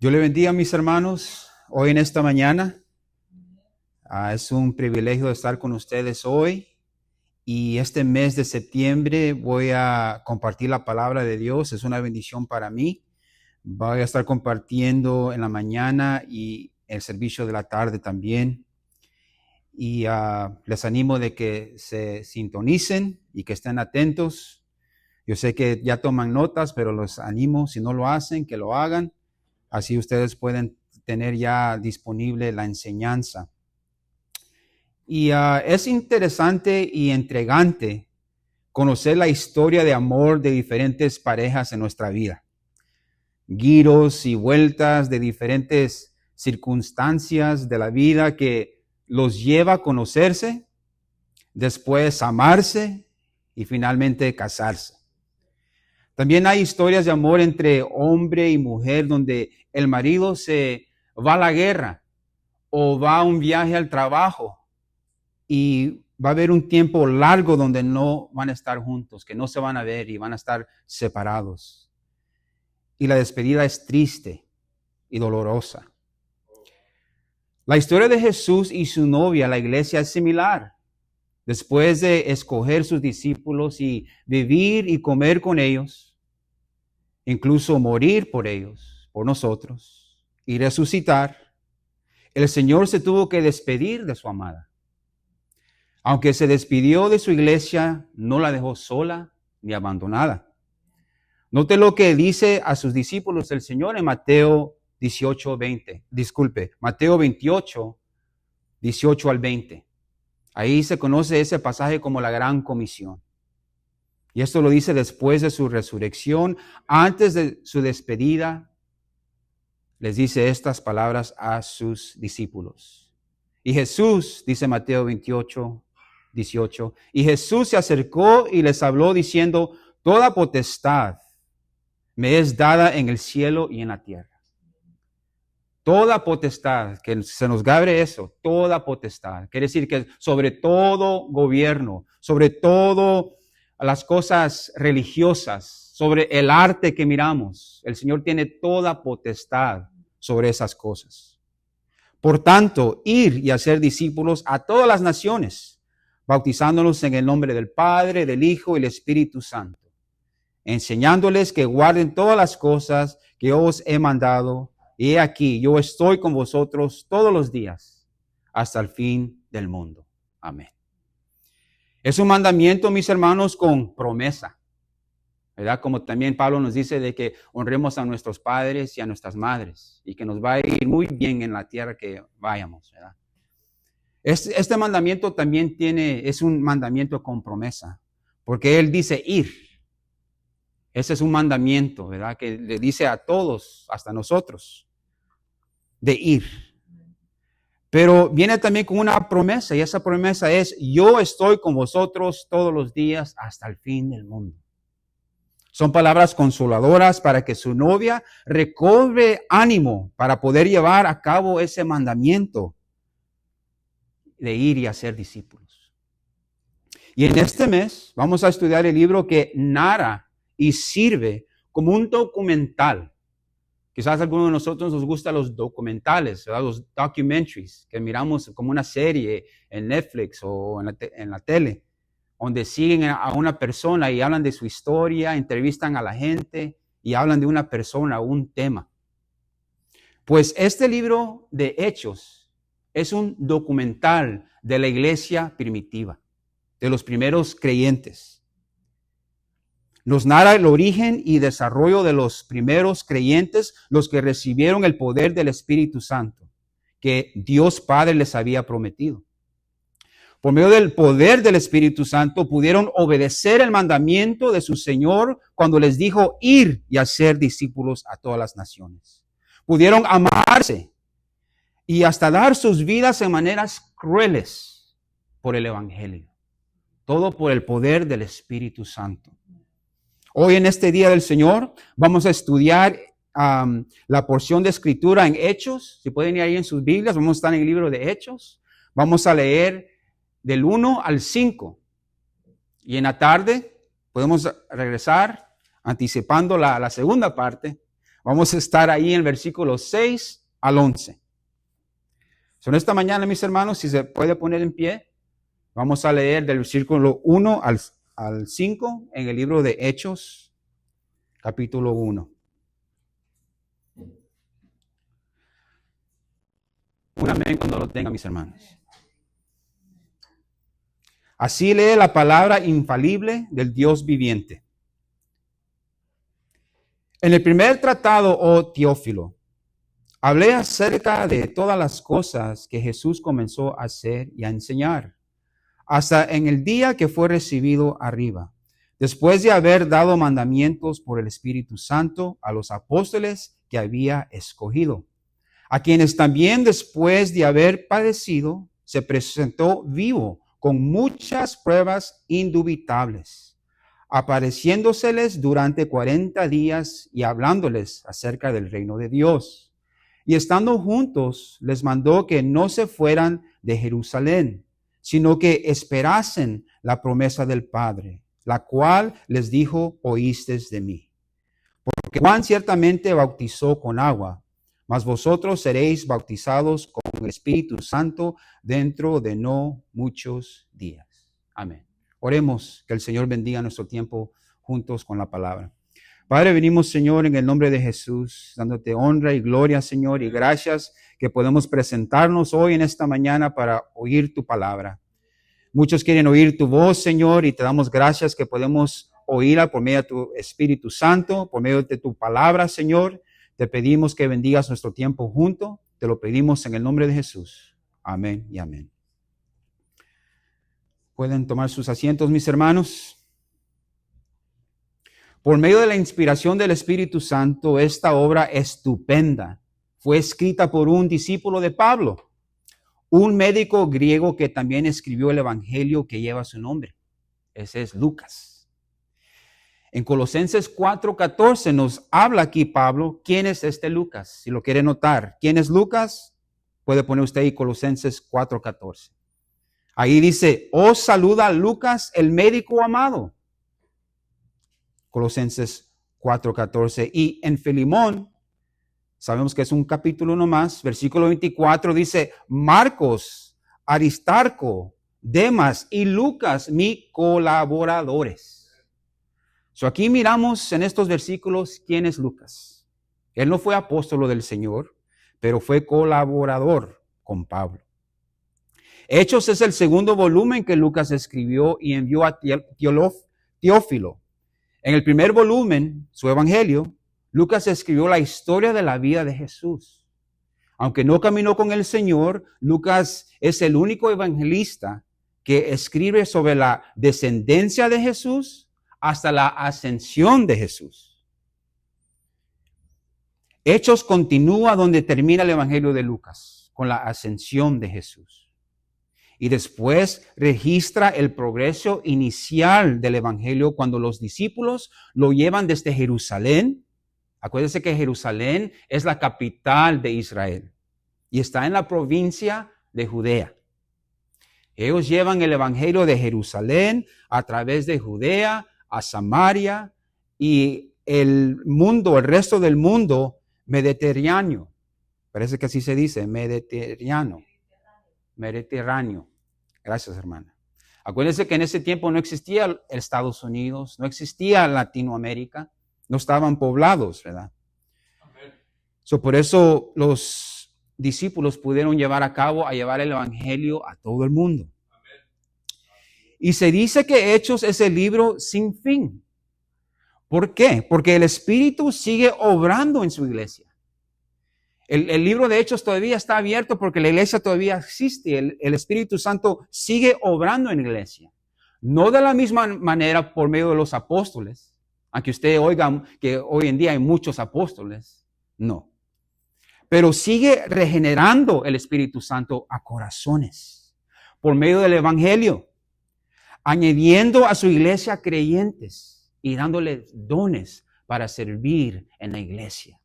Yo le bendiga a mis hermanos hoy en esta mañana. Es un privilegio estar con ustedes hoy y este mes de septiembre voy a compartir la palabra de Dios. Es una bendición para mí. Voy a estar compartiendo en la mañana y el servicio de la tarde también. Y les animo de que se sintonicen y que estén atentos. Yo sé que ya toman notas, pero los animo, si no lo hacen, que lo hagan. Así ustedes pueden tener ya disponible la enseñanza. Y es interesante y intrigante conocer la historia de amor de diferentes parejas en nuestra vida. Giros y vueltas de diferentes circunstancias de la vida que los lleva a conocerse, después amarse y finalmente casarse. También hay historias de amor entre hombre y mujer donde el marido se va a la guerra o va a un viaje al trabajo y va a haber un tiempo largo donde no van a estar juntos, que no se van a ver y van a estar separados. Y la despedida es triste y dolorosa. La historia de Jesús y su novia, la iglesia, es similar. Después de escoger sus discípulos y vivir y comer con ellos, incluso morir por ellos, por nosotros, y resucitar, el Señor se tuvo que despedir de su amada. Aunque se despidió de su iglesia, no la dejó sola ni abandonada. Note lo que dice a sus discípulos el Señor en Mateo 28, 18 al 20. Ahí se conoce ese pasaje como la Gran Comisión. Y esto lo dice después de su resurrección, antes de su despedida, les dice estas palabras a sus discípulos. Y Jesús, dice Mateo 28, 18, y Jesús se acercó y les habló diciendo, toda potestad me es dada en el cielo y en la tierra. Toda potestad, que se nos grabe eso, toda potestad. Quiere decir que sobre todo gobierno, sobre todo las cosas religiosas, sobre el arte que miramos. El Señor tiene toda potestad sobre esas cosas. Por tanto, ir y hacer discípulos a todas las naciones, bautizándolos en el nombre del Padre, del Hijo y del Espíritu Santo, enseñándoles que guarden todas las cosas que yo os he mandado. Y he aquí, yo estoy con vosotros todos los días, hasta el fin del mundo. Amén. Es un mandamiento, mis hermanos, con promesa, ¿verdad? Como también Pablo nos dice de que honremos a nuestros padres y a nuestras madres y que nos va a ir muy bien en la tierra que vayamos, ¿verdad? Este mandamiento también es un mandamiento con promesa, porque él dice ir. Ese es un mandamiento, ¿verdad? Que le dice a todos, hasta nosotros, de ir. Pero viene también con una promesa, y esa promesa es, yo estoy con vosotros todos los días hasta el fin del mundo. Son palabras consoladoras para que su novia recobre ánimo para poder llevar a cabo ese mandamiento de ir y hacer discípulos. Y en este mes vamos a estudiar el libro que narra y sirve como un documental. Quizás a algunos de nosotros nos gustan los documentales, ¿verdad? Los documentaries que miramos como una serie en Netflix o en la tele, donde siguen a una persona y hablan de su historia, entrevistan a la gente y hablan de una persona o un tema. Pues este libro de Hechos es un documental de la iglesia primitiva, de los primeros creyentes. Nos narra el origen y desarrollo de los primeros creyentes, los que recibieron el poder del Espíritu Santo, que Dios Padre les había prometido. Por medio del poder del Espíritu Santo pudieron obedecer el mandamiento de su Señor cuando les dijo ir y hacer discípulos a todas las naciones. Pudieron amarse y hasta dar sus vidas en maneras crueles por el Evangelio. Todo por el poder del Espíritu Santo. Hoy en este Día del Señor vamos a estudiar la porción de Escritura en Hechos. Si pueden ir ahí en sus Biblias, vamos a estar en el libro de Hechos. Vamos a leer del 1 al 5. Y en la tarde podemos regresar anticipando la segunda parte. Vamos a estar ahí en el versículo 6 al 11. So, en esta mañana, mis hermanos, si se puede poner en pie, vamos a leer del versículo 1 al 5 en el libro de Hechos, capítulo 1. Un amén cuando lo tengan, mis hermanos. Así lee la palabra infalible del Dios viviente. En el primer tratado, oh Teófilo, hablé acerca de todas las cosas que Jesús comenzó a hacer y a enseñar, hasta en el día que fue recibido arriba, después de haber dado mandamientos por el Espíritu Santo a los apóstoles que había escogido, a quienes también después de haber padecido, se presentó vivo con muchas pruebas indubitables, apareciéndoseles durante 40 días y hablándoles acerca del reino de Dios. Y estando juntos, les mandó que no se fueran de Jerusalén, sino que esperasen la promesa del Padre, la cual les dijo, oísteis de mí. Porque Juan ciertamente bautizó con agua, mas vosotros seréis bautizados con el Espíritu Santo dentro de no muchos días. Amén. Oremos, que el Señor bendiga nuestro tiempo juntos con la palabra. Padre, venimos, Señor, en el nombre de Jesús, dándote honra y gloria, Señor, y gracias que podemos presentarnos hoy en esta mañana para oír tu palabra. Muchos quieren oír tu voz, Señor, y te damos gracias que podemos oírla por medio de tu Espíritu Santo, por medio de tu palabra, Señor. Te pedimos que bendigas nuestro tiempo junto. Te lo pedimos en el nombre de Jesús. Amén y amén. Pueden tomar sus asientos, mis hermanos. Por medio de la inspiración del Espíritu Santo, esta obra estupenda fue escrita por un discípulo de Pablo, un médico griego que también escribió el evangelio que lleva su nombre. Ese es Lucas. En Colosenses 4:14 nos habla aquí Pablo, ¿quién es este Lucas? Si lo quiere notar, ¿quién es Lucas? Puede poner usted ahí Colosenses 4:14. Ahí dice, os saluda Lucas, el médico amado. Colosenses 4:14. Y en Filemón, sabemos que es un capítulo nomás, versículo 24 dice, Marcos, Aristarco, Demas y Lucas, mi colaboradores. So aquí miramos en estos versículos quién es Lucas. Él no fue apóstolo del Señor, pero fue colaborador con Pablo. Hechos es el segundo volumen que Lucas escribió y envió a Teófilo. En el primer volumen, su evangelio, Lucas escribió la historia de la vida de Jesús. Aunque no caminó con el Señor, Lucas es el único evangelista que escribe sobre la descendencia de Jesús hasta la ascensión de Jesús. Hechos continúa donde termina el evangelio de Lucas, con la ascensión de Jesús. Y después registra el progreso inicial del evangelio cuando los discípulos lo llevan desde Jerusalén. Acuérdense que Jerusalén es la capital de Israel y está en la provincia de Judea. Ellos llevan el evangelio de Jerusalén a través de Judea a Samaria y el resto del mundo mediterráneo. Parece que así se dice, mediterráneo. Gracias, hermana. Acuérdense que en ese tiempo no existía Estados Unidos, no existía Latinoamérica, no estaban poblados, ¿verdad? Por eso los discípulos pudieron llevar el evangelio a todo el mundo. Y se dice que Hechos es el libro sin fin. ¿Por qué? Porque el Espíritu sigue obrando en su iglesia. El libro de Hechos todavía está abierto porque la iglesia todavía existe. El Espíritu Santo sigue obrando en la iglesia. No de la misma manera por medio de los apóstoles, aunque usted oiga que hoy en día hay muchos apóstoles. No. Pero sigue regenerando el Espíritu Santo a corazones por medio del evangelio, añadiendo a su iglesia creyentes y dándoles dones para servir en la iglesia.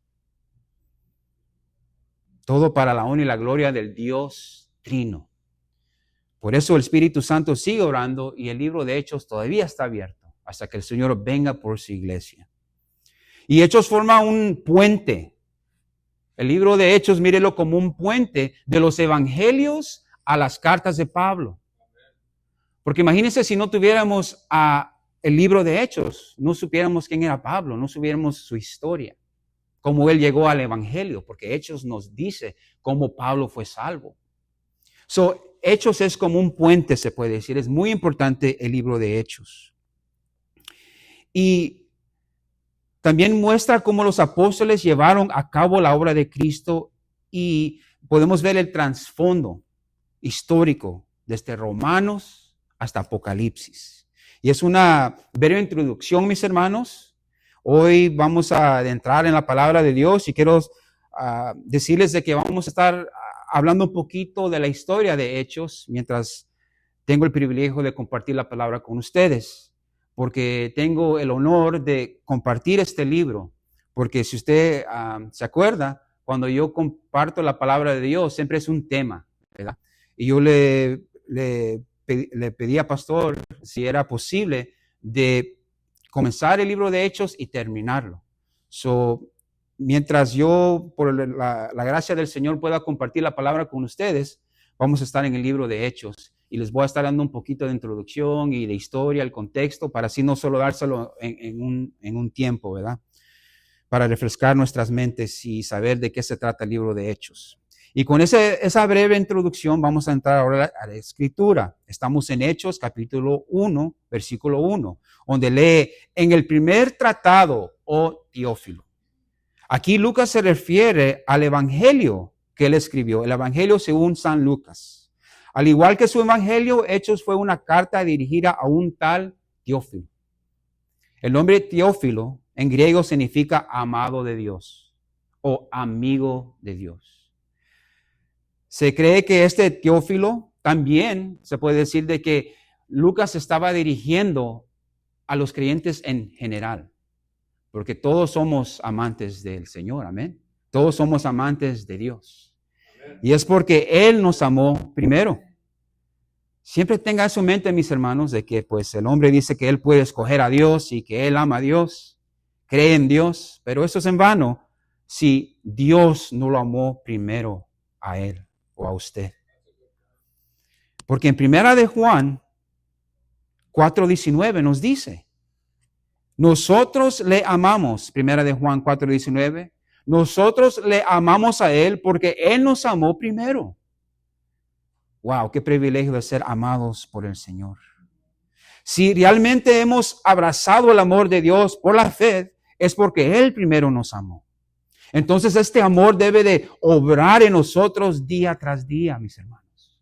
Todo para la honra y la gloria del Dios Trino. Por eso el Espíritu Santo sigue orando y el libro de Hechos todavía está abierto hasta que el Señor venga por su iglesia. Y Hechos forma un puente. El libro de Hechos, mírelo como un puente de los evangelios a las cartas de Pablo. Porque imagínense si no tuviéramos el libro de Hechos, no supiéramos quién era Pablo, no supiéramos su historia, cómo él llegó al evangelio, porque Hechos nos dice cómo Pablo fue salvo. Hechos es como un puente, se puede decir. Es muy importante el libro de Hechos. Y también muestra cómo los apóstoles llevaron a cabo la obra de Cristo y podemos ver el trasfondo histórico desde Romanos hasta Apocalipsis. Y es una breve introducción, mis hermanos. Hoy vamos a entrar en la palabra de Dios y quiero decirles de que vamos a estar hablando un poquito de la historia de Hechos mientras tengo el privilegio de compartir la palabra con ustedes. Porque tengo el honor de compartir este libro, porque si usted se acuerda, cuando yo comparto la palabra de Dios, siempre es un tema, ¿verdad? Y yo le pedí a Pastor si era posible de comenzar el libro de Hechos y terminarlo. Mientras yo, por la gracia del Señor, pueda compartir la palabra con ustedes, vamos a estar en el libro de Hechos. Y les voy a estar dando un poquito de introducción y de historia, el contexto, para así no solo dárselo en un tiempo, ¿verdad? Para refrescar nuestras mentes y saber de qué se trata el libro de Hechos. Y con esa breve introducción vamos a entrar ahora a la escritura. Estamos en Hechos capítulo 1, versículo 1, donde lee, en el primer tratado, oh Teófilo. Aquí Lucas se refiere al evangelio que él escribió, el evangelio según San Lucas. Al igual que su evangelio, Hechos fue una carta dirigida a un tal Teófilo. El nombre Teófilo en griego significa amado de Dios o amigo de Dios. Se cree que este Teófilo también se puede decir de que Lucas estaba dirigiendo a los creyentes en general, porque todos somos amantes del Señor, amén. Todos somos amantes de Dios. Y es porque Él nos amó primero. Siempre tenga eso en mente, mis hermanos, de que pues el hombre dice que él puede escoger a Dios y que él ama a Dios, cree en Dios, pero eso es en vano si Dios no lo amó primero a él o a usted. Porque en primera de Juan 4:19 nos dice, nosotros le amamos, primera de Juan 4:19, nosotros le amamos a él porque él nos amó primero. Wow, qué privilegio de ser amados por el Señor. Si realmente hemos abrazado el amor de Dios por la fe, es porque Él primero nos amó. Entonces este amor debe de obrar en nosotros día tras día, mis hermanos.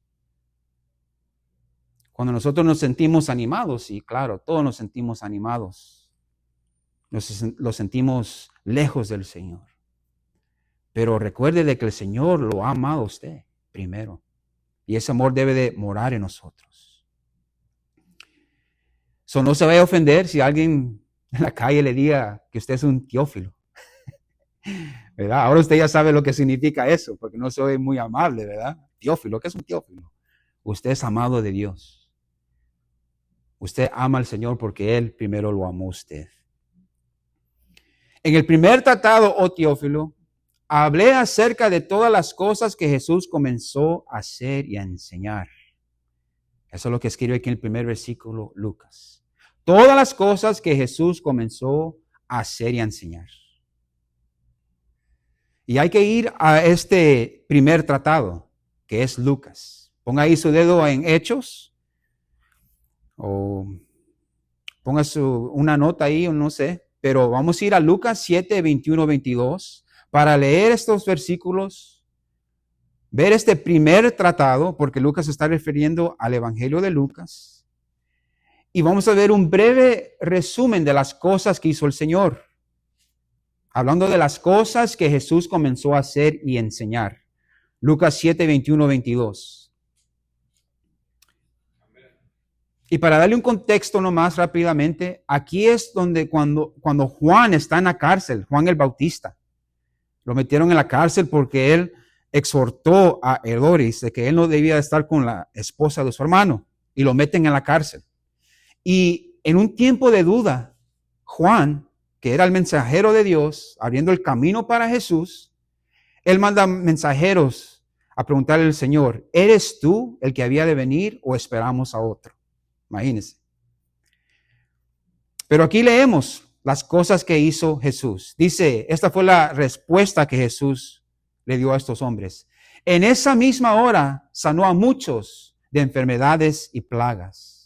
Cuando nosotros nos sentimos animados, y claro, todos nos sentimos animados, los sentimos lejos del Señor. Pero recuerde de que el Señor lo ha amado a usted primero. Y ese amor debe de morar en nosotros. No se vaya a ofender si alguien en la calle le diga que usted es un Teófilo. ¿Verdad? Ahora usted ya sabe lo que significa eso, porque no soy muy amable, ¿verdad? Teófilo, ¿qué es un Teófilo? Usted es amado de Dios. Usted ama al Señor porque Él primero lo amó a usted. En el primer tratado, oh Teófilo, hablé acerca de todas las cosas que Jesús comenzó a hacer y a enseñar. Eso es lo que escribe aquí en el primer versículo Lucas. Todas las cosas que Jesús comenzó a hacer y a enseñar. Y hay que ir a este primer tratado, que es Lucas. Ponga ahí su dedo en Hechos, o ponga una nota ahí, o no sé. Pero vamos a ir a Lucas 7, 21, 22. Para leer estos versículos, ver este primer tratado, porque Lucas se está refiriendo al Evangelio de Lucas, y vamos a ver un breve resumen de las cosas que hizo el Señor, hablando de las cosas que Jesús comenzó a hacer y enseñar. Lucas 7, 21, 22. Y para darle un contexto nomás rápidamente, aquí es donde cuando Juan está en la cárcel, Juan el Bautista, lo metieron en la cárcel porque él exhortó a Herodes de que él no debía estar con la esposa de su hermano y lo meten en la cárcel. Y en un tiempo de duda, Juan que era el mensajero de Dios, abriendo el camino para Jesús, él manda mensajeros a preguntarle al Señor, ¿eres tú el que había de venir o esperamos a otro? Imagínense. Pero aquí leemos las cosas que hizo Jesús. Dice, esta fue la respuesta que Jesús le dio a estos hombres. En esa misma hora sanó a muchos de enfermedades y plagas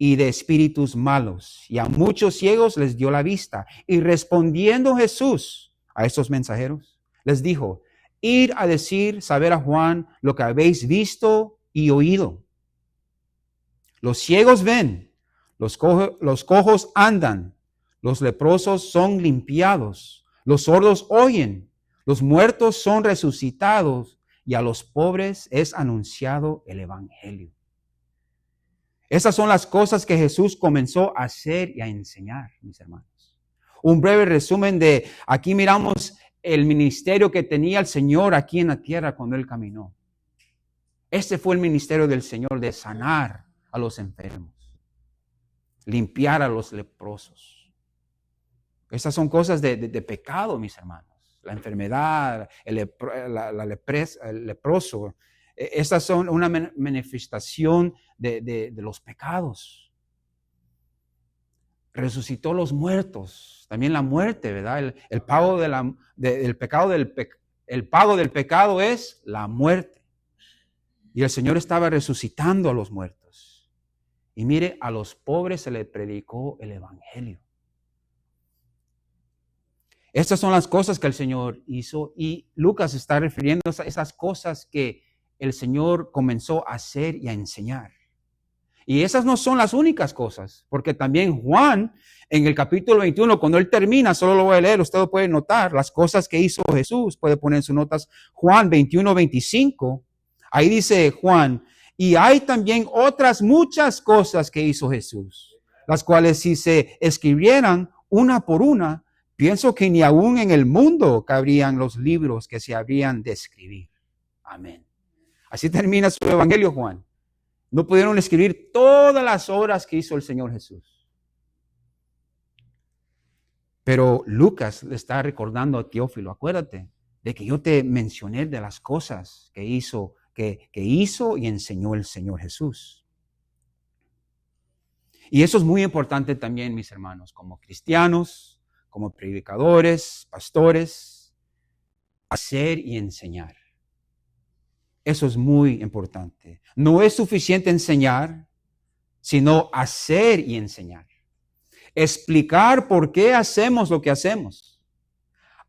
y de espíritus malos, y a muchos ciegos les dio la vista. Y respondiendo Jesús a estos mensajeros, les dijo, id a decir, saber a Juan lo que habéis visto y oído. Los ciegos ven, los cojos andan, los leprosos son limpiados, los sordos oyen, los muertos son resucitados, y a los pobres es anunciado el evangelio. Esas son las cosas que Jesús comenzó a hacer y a enseñar, mis hermanos. Un breve resumen de, aquí miramos el ministerio que tenía el Señor aquí en la tierra cuando Él caminó. Este fue el ministerio del Señor, de sanar a los enfermos, limpiar a los leprosos. Estas son cosas de pecado, mis hermanos. La enfermedad, el leproso. Estas son una manifestación de los pecados. Resucitó los muertos. También la muerte, ¿verdad? El pago el pago del pecado es la muerte. Y el Señor estaba resucitando a los muertos. Y mire, a los pobres se les predicó el evangelio. Estas son las cosas que el Señor hizo, y Lucas está refiriéndose a esas cosas que el Señor comenzó a hacer y a enseñar. Y esas no son las únicas cosas, porque también Juan, en el capítulo 21, cuando él termina, solo lo voy a leer, usted lo puede notar, las cosas que hizo Jesús, puede poner en sus notas, Juan 21, 25, ahí dice Juan, y hay también otras muchas cosas que hizo Jesús, las cuales si se escribieran una por una, pienso que ni aún en el mundo cabrían los libros que se habrían de escribir. Amén. Así termina su evangelio, Juan. No pudieron escribir todas las obras que hizo el Señor Jesús. Pero Lucas le está recordando a Teófilo, acuérdate de que yo te mencioné de las cosas que hizo y enseñó el Señor Jesús. Y eso es muy importante también, mis hermanos, como cristianos, como predicadores, pastores, hacer y enseñar. Eso es muy importante. No es suficiente enseñar, sino hacer y enseñar. Explicar por qué hacemos lo que hacemos.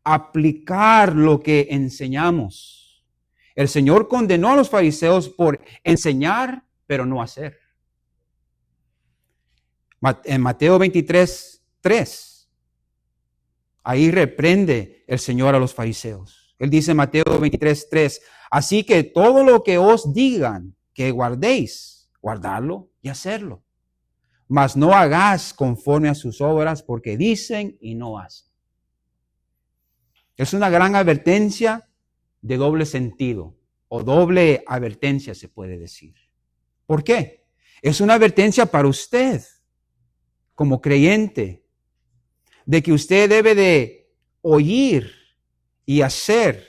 Aplicar lo que enseñamos. El Señor condenó a los fariseos por enseñar, pero no hacer. En Mateo 23, 3, ahí reprende el Señor a los fariseos. Él dice en Mateo 23, 3, así que todo lo que os digan que guardéis, guardadlo y hacerlo. Mas no hagáis conforme a sus obras, porque dicen y no hacen. Es una gran advertencia de doble sentido, o doble advertencia se puede decir. ¿Por qué? Es una advertencia para usted, como creyente, de que usted debe de oír y hacer,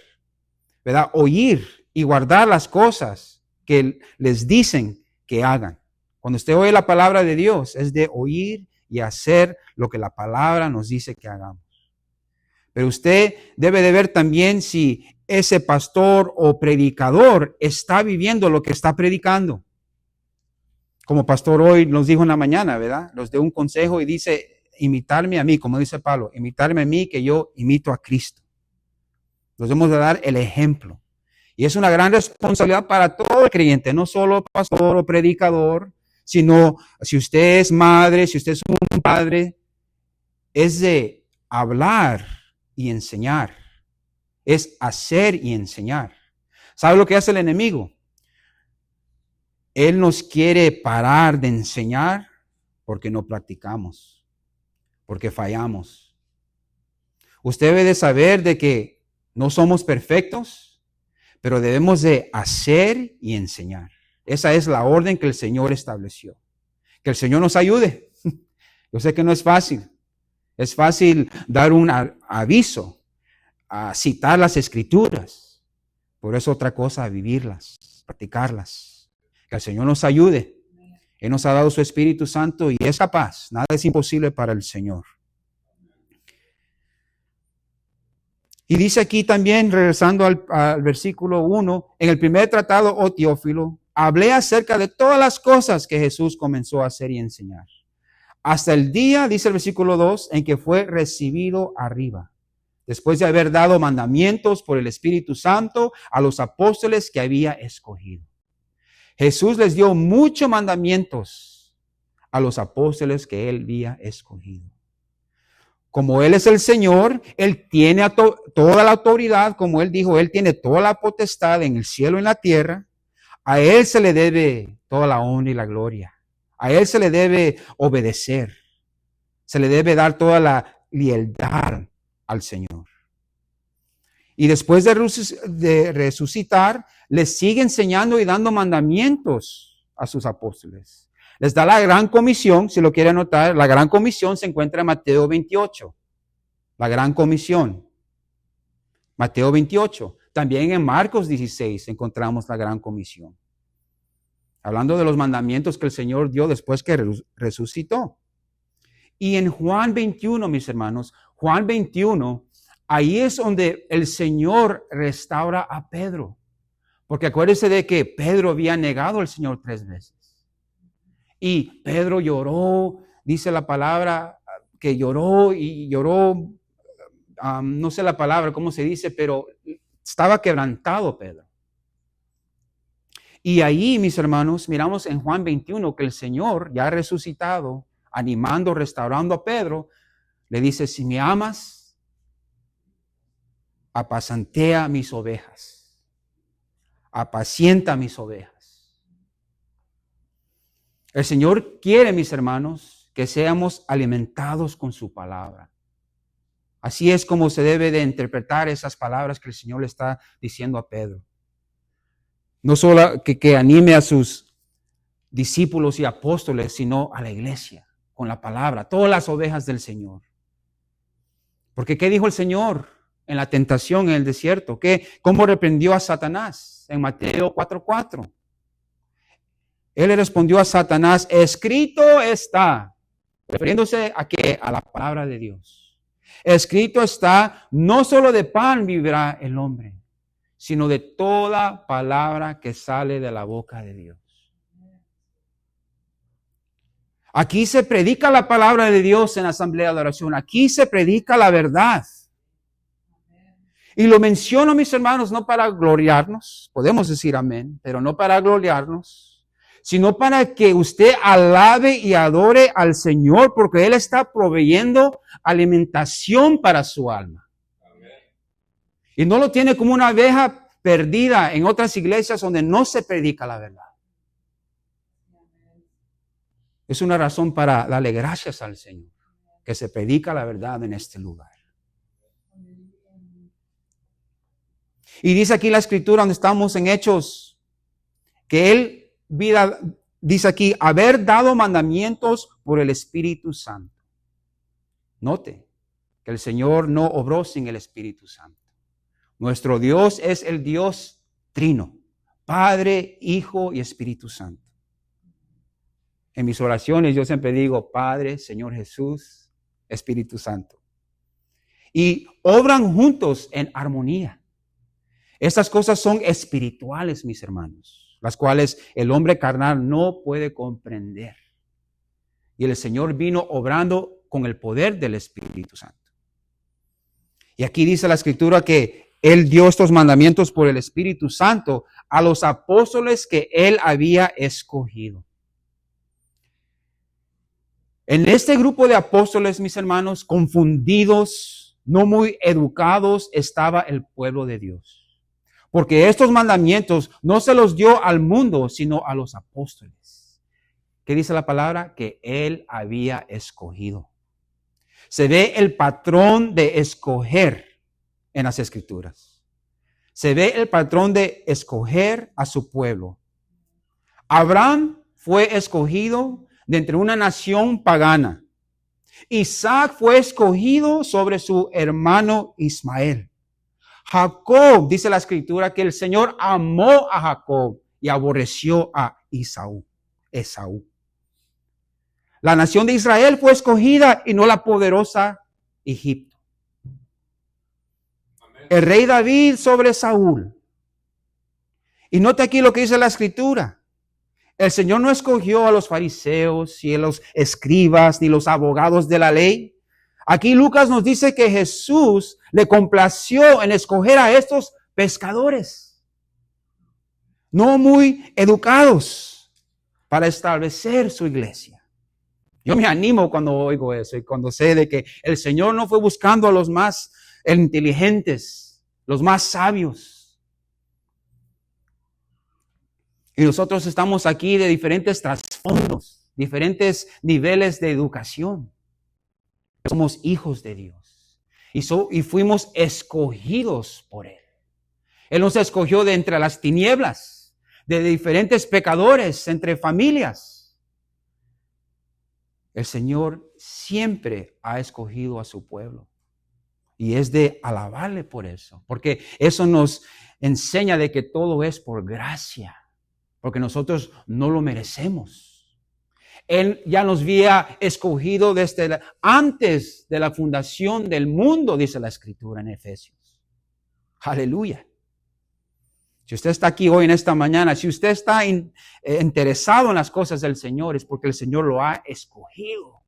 ¿verdad? Oír y guardar las cosas que les dicen que hagan. Cuando usted oye la palabra de Dios, es de oír y hacer lo que la palabra nos dice que hagamos. Pero usted debe de ver también si ese pastor o predicador está viviendo lo que está predicando. Como pastor hoy nos dijo en la mañana, ¿verdad? Nos dio un consejo y dice, imitarme a mí, como dice Pablo, imitarme a mí que yo imito a Cristo. Nos debemos de dar el ejemplo. Y es una gran responsabilidad para todo creyente, no solo pastor o predicador, sino si usted es madre, si usted es un padre, es de hablar y enseñar. Es hacer y enseñar. ¿Sabe lo que hace el enemigo? Él nos quiere parar de enseñar porque no practicamos, porque fallamos. Usted debe de saber de que no somos perfectos, pero debemos de hacer y enseñar. Esa es la orden que el Señor estableció. Que el Señor nos ayude. Yo sé que no es fácil. Es fácil dar un aviso, citar las Escrituras. Por eso otra cosa, vivirlas, practicarlas. Que el Señor nos ayude. Él nos ha dado su Espíritu Santo y es capaz. Nada es imposible para el Señor. Y dice aquí también, regresando al versículo 1, en el primer tratado, oh Teófilo, hablé acerca de todas las cosas que Jesús comenzó a hacer y enseñar. Hasta el día, dice el versículo 2, en que fue recibido arriba, después de haber dado mandamientos por el Espíritu Santo a los apóstoles que había escogido. Jesús les dio muchos mandamientos a los apóstoles que él había escogido. Como Él es el Señor, Él tiene toda la autoridad, como Él dijo, Él tiene toda la potestad en el cielo y en la tierra. A Él se le debe toda la honra y la gloria. A Él se le debe obedecer. Se le debe dar toda la lealtad al Señor. Y después de resucitar, les sigue enseñando y dando mandamientos a sus apóstoles. Les da la gran comisión, si lo quiere anotar, la gran comisión se encuentra en Mateo 28. La gran comisión. Mateo 28. También en Marcos 16 encontramos la gran comisión. Hablando de los mandamientos que el Señor dio después que resucitó. Y en Juan 21, mis hermanos, Juan 21, ahí es donde el Señor restaura a Pedro. Porque acuérdense de que Pedro había negado al Señor 3 veces. Y Pedro lloró, dice la palabra, que lloró y lloró, no sé la palabra, cómo se dice, pero estaba quebrantado Pedro. Y ahí, mis hermanos, miramos en Juan 21 que el Señor, ya resucitado, animando, restaurando a Pedro, le dice, si me amas, apacentea mis ovejas, apacienta mis ovejas. El Señor quiere, mis hermanos, que seamos alimentados con su palabra. Así es como se debe de interpretar esas palabras que el Señor le está diciendo a Pedro. No solo que anime a sus discípulos y apóstoles, sino a la iglesia, con la palabra, todas las ovejas del Señor. Porque ¿qué dijo el Señor en la tentación en el desierto? ¿Cómo reprendió a Satanás? En Mateo 4:4. Él le respondió a Satanás, escrito está, refiriéndose a qué, a la palabra de Dios. Escrito está, no solo de pan vivirá el hombre, sino de toda palabra que sale de la boca de Dios. Aquí se predica la palabra de Dios en la asamblea de oración. Aquí se predica la verdad. Y lo menciono, mis hermanos, no para gloriarnos, podemos decir amén, pero no para gloriarnos, sino para que usted alabe y adore al Señor, porque Él está proveyendo alimentación para su alma. Amén. Y no lo tiene como una oveja perdida en otras iglesias donde no se predica la verdad. Es una razón para darle gracias al Señor, que se predica la verdad en este lugar. Y dice aquí la escritura donde estamos en Hechos, que Él dice aquí, haber dado mandamientos por el Espíritu Santo. Note que el Señor no obró sin el Espíritu Santo. Nuestro Dios es el Dios trino, Padre, Hijo y Espíritu Santo. En mis oraciones yo siempre digo, Padre, Señor Jesús, Espíritu Santo. Y obran juntos en armonía. Estas cosas son espirituales, mis hermanos, las cuales el hombre carnal no puede comprender. Y el Señor vino obrando con el poder del Espíritu Santo. Y aquí dice la Escritura que Él dio estos mandamientos por el Espíritu Santo a los apóstoles que Él había escogido. En este grupo de apóstoles, mis hermanos, confundidos, no muy educados, estaba el pueblo de Dios. Porque estos mandamientos no se los dio al mundo, sino a los apóstoles. ¿Qué dice la palabra? Que Él había escogido. Se ve el patrón de escoger en las Escrituras. Se ve el patrón de escoger a su pueblo. Abraham fue escogido de entre una nación pagana. Isaac fue escogido sobre su hermano Ismael. Jacob, dice la escritura, que el Señor amó a Jacob y aborreció a Esaú. La nación de Israel fue escogida y no la poderosa Egipto. El rey David sobre Saúl. Y note aquí lo que dice la escritura. El Señor no escogió a los fariseos y a los escribas ni los abogados de la ley. Aquí Lucas nos dice que Jesús le complació en escoger a estos pescadores, no muy educados, para establecer su iglesia. Yo me animo cuando oigo eso y cuando sé de que el Señor no fue buscando a los más inteligentes, los más sabios. Y nosotros estamos aquí de diferentes trasfondos, diferentes niveles de educación. Somos hijos de Dios y fuimos escogidos por Él. Él nos escogió de entre las tinieblas, de diferentes pecadores, entre familias. El Señor siempre ha escogido a su pueblo y es de alabarle por eso, porque eso nos enseña de que todo es por gracia, porque nosotros no lo merecemos. Él ya nos había escogido desde antes de la fundación del mundo, dice la Escritura en Efesios. Aleluya. Si usted está aquí hoy en esta mañana, si usted está interesado en las cosas del Señor, es porque el Señor lo ha escogido.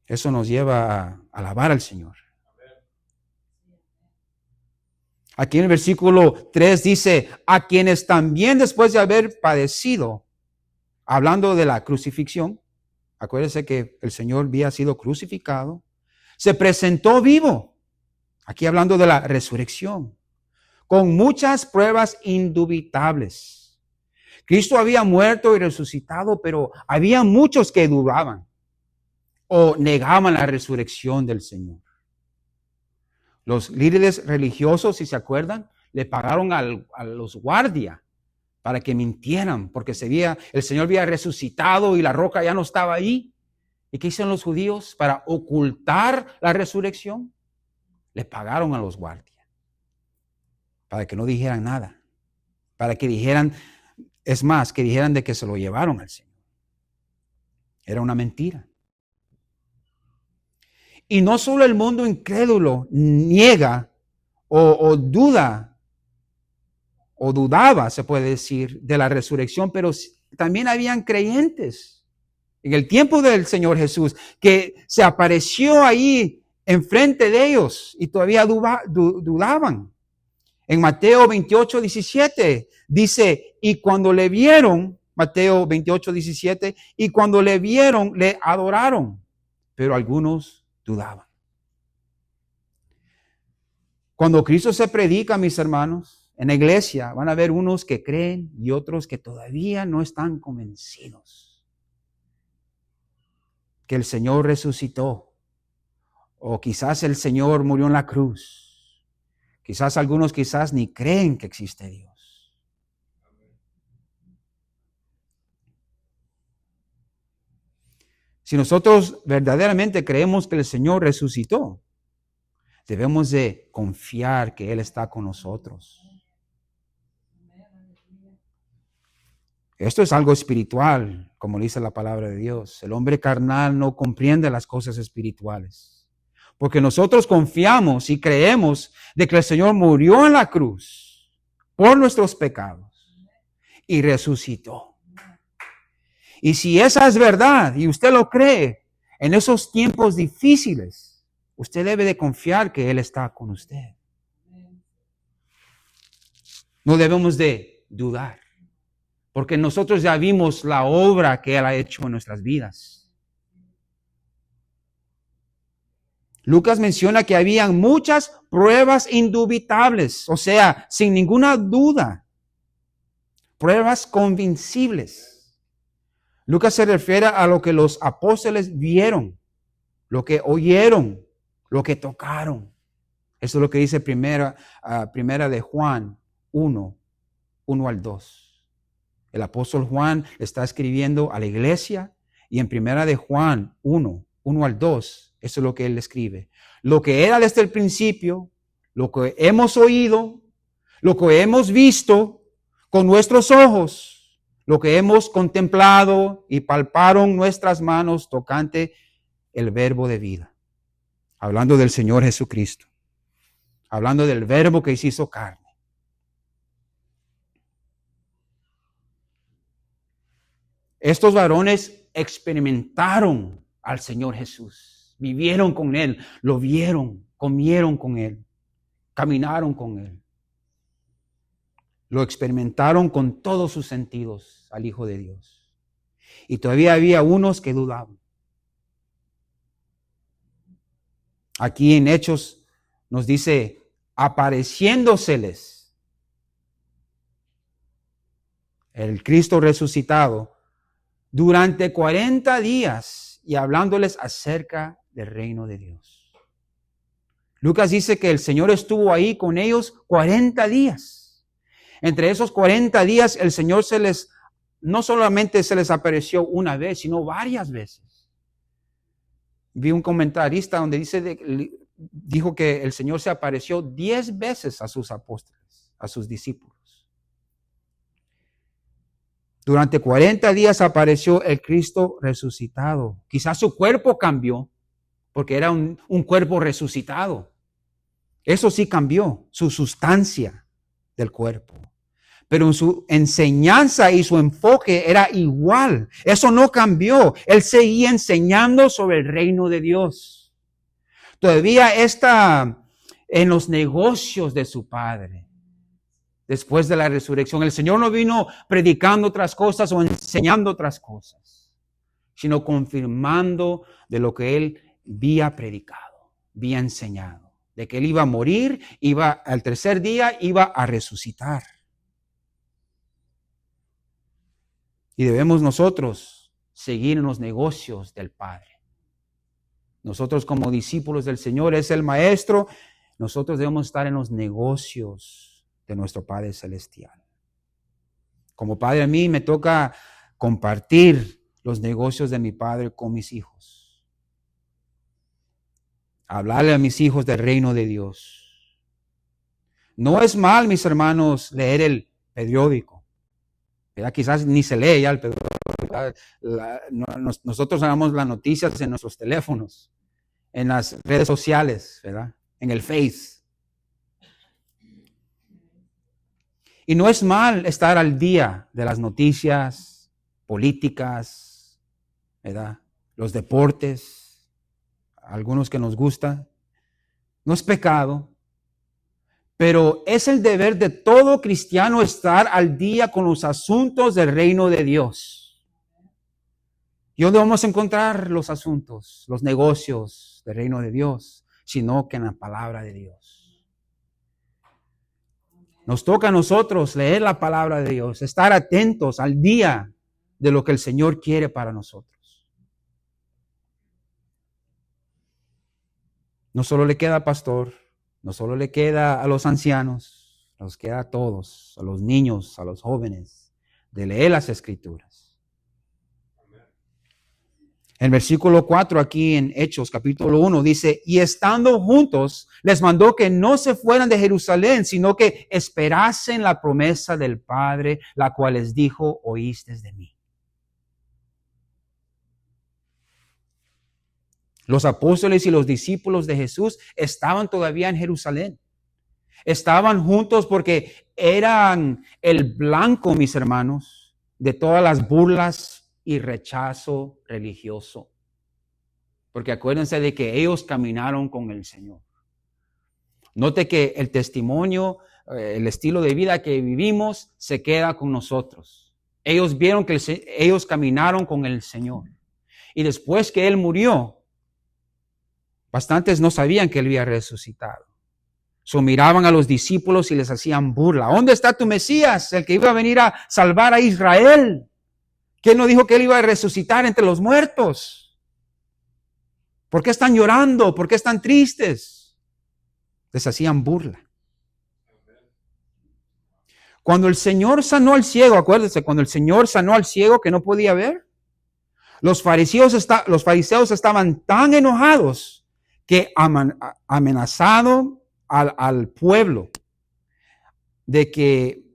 Eso nos lleva a alabar al Señor. Aquí en el versículo 3 dice, a quienes también después de haber padecido, hablando de la crucifixión, acuérdense que el Señor había sido crucificado, se presentó vivo, aquí hablando de la resurrección, con muchas pruebas indubitables. Cristo había muerto y resucitado, pero había muchos que dudaban o negaban la resurrección del Señor. Los líderes religiosos, si se acuerdan, le pagaron a los guardias para que mintieran, porque el Señor había resucitado y la roca ya no estaba ahí. ¿Y qué hicieron los judíos para ocultar la resurrección? Le pagaron a los guardias para que no dijeran nada, para que dijeran, es más, que dijeran de que se lo llevaron al Señor. Era una mentira. Y no solo el mundo incrédulo niega o duda, o dudaba, se puede decir, de la resurrección, pero también habían creyentes en el tiempo del Señor Jesús que se apareció ahí enfrente de ellos y todavía dudaban. En Mateo 28, 17 dice, y cuando le vieron, Mateo 28, 17, y cuando le vieron, le adoraron, pero algunos dudaban. Cuando Cristo se predica, mis hermanos, en la iglesia van a haber unos que creen y otros que todavía no están convencidos que el Señor resucitó, o quizás el Señor murió en la cruz. Quizás algunos ni creen que existe Dios. Si nosotros verdaderamente creemos que el Señor resucitó, debemos de confiar que Él está con nosotros. Esto es algo espiritual, como dice la palabra de Dios. El hombre carnal no comprende las cosas espirituales. Porque nosotros confiamos y creemos de que el Señor murió en la cruz por nuestros pecados y resucitó. Y si esa es verdad y usted lo cree, en esos tiempos difíciles, usted debe de confiar que Él está con usted. No debemos de dudar, porque nosotros ya vimos la obra que Él ha hecho en nuestras vidas. Lucas menciona que habían muchas pruebas indubitables, o sea, sin ninguna duda, pruebas convincibles. Lucas se refiere a lo que los apóstoles vieron, lo que oyeron, lo que tocaron. Eso es lo que dice primera de Juan 1 al 2. El apóstol Juan está escribiendo a la iglesia Y en primera de Juan 1 al 2, eso es lo que él escribe. Lo que era desde el principio, lo que hemos oído, lo que hemos visto con nuestros ojos, lo que hemos contemplado y palparon nuestras manos tocante el verbo de vida. Hablando del Señor Jesucristo. Hablando del verbo que se hizo carne. Estos varones experimentaron al Señor Jesús. Vivieron con Él, lo vieron, comieron con Él, caminaron con Él. Lo experimentaron con todos sus sentidos al Hijo de Dios. Y todavía había unos que dudaban. Aquí en Hechos nos dice, apareciéndoseles el Cristo resucitado durante 40 días y hablándoles acerca del reino de Dios. Lucas dice que el Señor estuvo ahí con ellos 40 días. Entre esos 40 días el Señor no solamente se les apareció una vez, sino varias veces. Vi un comentarista donde dijo que el Señor se apareció 10 veces a sus apóstoles, a sus discípulos. Durante 40 días apareció el Cristo resucitado. Quizás su cuerpo cambió, porque era un cuerpo resucitado. Eso sí cambió, su sustancia del cuerpo. Pero en su enseñanza y su enfoque era igual. Eso no cambió. Él seguía enseñando sobre el reino de Dios. Todavía está en los negocios de su Padre. Después de la resurrección, el Señor no vino predicando otras cosas o enseñando otras cosas, sino confirmando de lo que Él había predicado, había enseñado. De que Él iba a morir, al tercer día iba a resucitar. Y debemos nosotros seguir en los negocios del Padre. Nosotros como discípulos del Señor, es el Maestro, nosotros debemos estar en los negocios de nuestro Padre Celestial. Como padre a mí me toca compartir los negocios de mi Padre con mis hijos. Hablarle a mis hijos del reino de Dios. No es mal, mis hermanos, leer el periódico. ¿Verdad? Quizás ni se lee ya el periódico. Nosotros hagamos las noticias en nuestros teléfonos, en las redes sociales, ¿verdad? En el Face. Y no es mal estar al día de las noticias políticas, ¿verdad? Los deportes, algunos que nos gustan. No es pecado. Pero es el deber de todo cristiano estar al día con los asuntos del reino de Dios. ¿Y dónde vamos a encontrar los asuntos, los negocios del reino de Dios? Sino que en la palabra de Dios. Nos toca a nosotros leer la palabra de Dios, estar atentos al día de lo que el Señor quiere para nosotros. No solo le queda pastor, no solo le queda a los ancianos, nos queda a todos, a los niños, a los jóvenes, de leer las Escrituras. El versículo 4 aquí en Hechos capítulo 1 dice, y estando juntos, les mandó que no se fueran de Jerusalén, sino que esperasen la promesa del Padre, la cual les dijo, oísteis de mí. Los apóstoles y los discípulos de Jesús estaban todavía en Jerusalén. Estaban juntos porque eran el blanco, mis hermanos, de todas las burlas y rechazo religioso. Porque acuérdense de que ellos caminaron con el Señor. Note que el testimonio, el estilo de vida que vivimos se queda con nosotros. Ellos vieron que ellos caminaron con el Señor. Y después que Él murió, bastantes no sabían que Él había resucitado. Miraban a los discípulos y les hacían burla. ¿Dónde está tu Mesías, el que iba a venir a salvar a Israel? ¿Quién no dijo que Él iba a resucitar entre los muertos? ¿Por qué están llorando? ¿Por qué están tristes? Les hacían burla. Cuando el Señor sanó al ciego, acuérdense, cuando el Señor sanó al ciego que no podía ver, Los fariseos estaban tan enojados que amenazaron al pueblo de que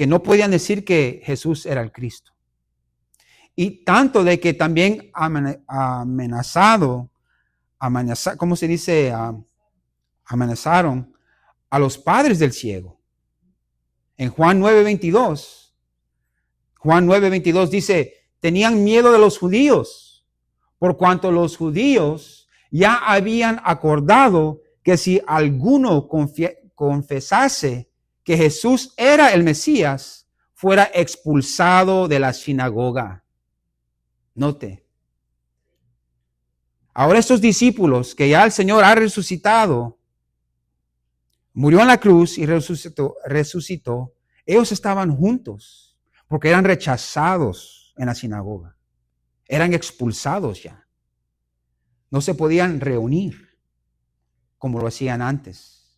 no podían decir que Jesús era el Cristo. Y tanto de que también amenazaron a los padres del ciego. En Juan 9:22 dice, tenían miedo de los judíos, por cuanto los judíos ya habían acordado que si alguno confesase que Jesús era el Mesías, fuera expulsado de la sinagoga. Note. Ahora estos discípulos que ya el Señor ha resucitado, murió en la cruz y resucitó, ellos estaban juntos porque eran rechazados en la sinagoga. Eran expulsados ya. No se podían reunir como lo hacían antes.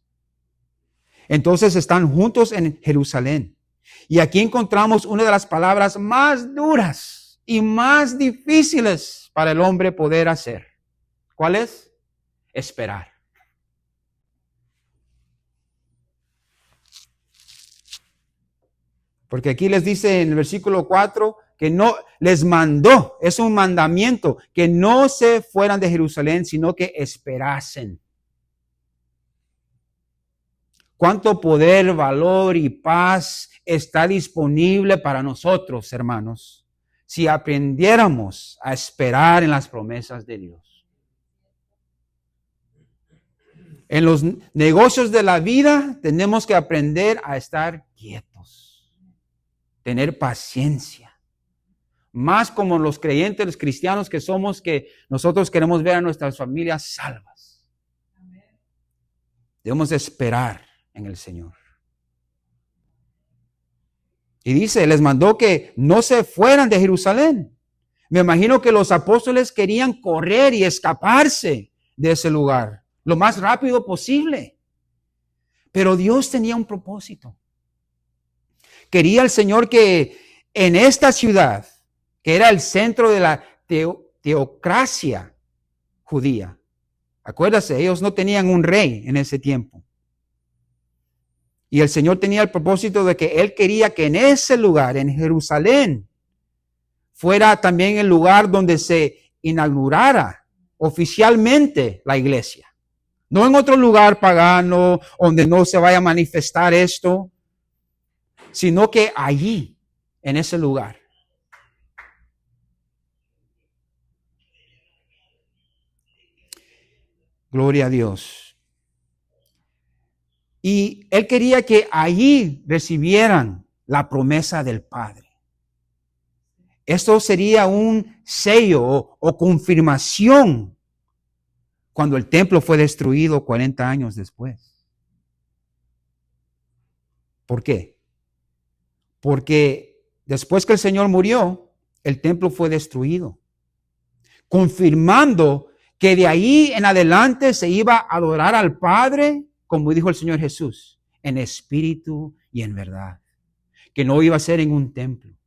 Entonces están juntos en Jerusalén. Y aquí encontramos una de las palabras más duras y más difíciles para el hombre poder hacer. ¿Cuál es? Esperar. Porque aquí les dice en el versículo 4 que no les mandó, es un mandamiento, que no se fueran de Jerusalén, sino que esperasen. ¿Cuánto poder, valor y paz está disponible para nosotros, hermanos, si aprendiéramos a esperar en las promesas de Dios? En los negocios de la vida tenemos que aprender a estar quietos, tener paciencia. Más como los creyentes, los cristianos que somos, que nosotros queremos ver a nuestras familias salvas. Debemos esperar en el Señor. Y dice, les mandó que no se fueran de Jerusalén. Me imagino que los apóstoles querían correr y escaparse de ese lugar lo más rápido posible. Pero Dios tenía un propósito. Quería el Señor que en esta ciudad, que era el centro de la teocracia judía. Acuérdate, ellos no tenían un rey en ese tiempo. Y el Señor tenía el propósito de que Él quería que en ese lugar, en Jerusalén, fuera también el lugar donde se inaugurara oficialmente la iglesia. No en otro lugar pagano, donde no se vaya a manifestar esto, sino que allí, en ese lugar. Gloria a Dios. Y Él quería que allí recibieran la promesa del Padre. Esto sería un sello o confirmación cuando el templo fue destruido 40 años después. ¿Por qué? Porque después que el Señor murió, el templo fue destruido, confirmando que de ahí en adelante se iba a adorar al Padre, como dijo el Señor Jesús, en espíritu y en verdad. Que no iba a ser en un templo,